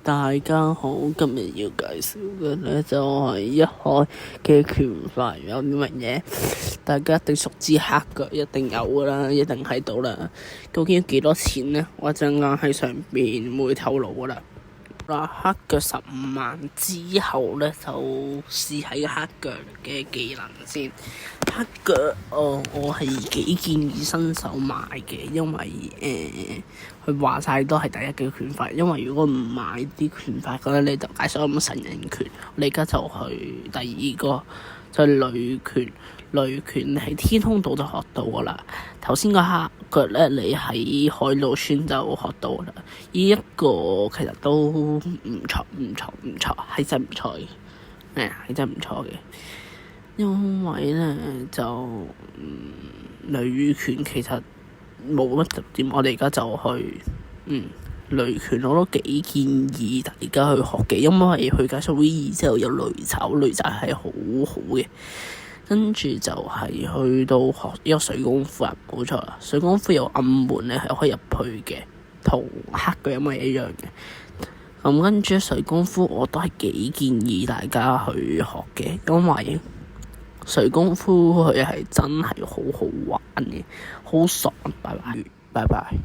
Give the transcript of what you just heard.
大家好，今日要介紹嘅咧就係一開嘅拳法有啲乜嘢，大家一定熟知黑腳，一定有噶啦，一定喺度啦。究竟要幾多錢呢？我陣間喺上邊會透露噶啦。嗱，黑腳15萬之後咧，就試喺黑腳嘅技能先。黑腳我係幾建議新手買嘅，因為佢話晒都係第一嘅拳法。因為如果唔買啲拳法嘅咧，你就解鎖咁神人拳。你而家就去第二個就係雷拳。雷拳你喺天空島就學到噶啦。頭先個黑腳咧，你喺海盜村就學到噶啦。呢一個其實都唔錯，係真唔錯嘅。係真唔錯嘅。因為咧就雷拳其實冇乜特點，我哋而家就去雷拳我都幾建議大家去學嘅，因為佢解鎖 V2之後有雷爪，雷爪係好好嘅。跟住就係去到學呢個水功夫啊，冇錯啦，水功夫有暗門咧係可以入去嘅，同黑腳有咪一樣嘅。咁跟住水功夫我都係幾建議大家去學嘅，因為水功夫佢係真係好好玩嘅，好爽。拜拜。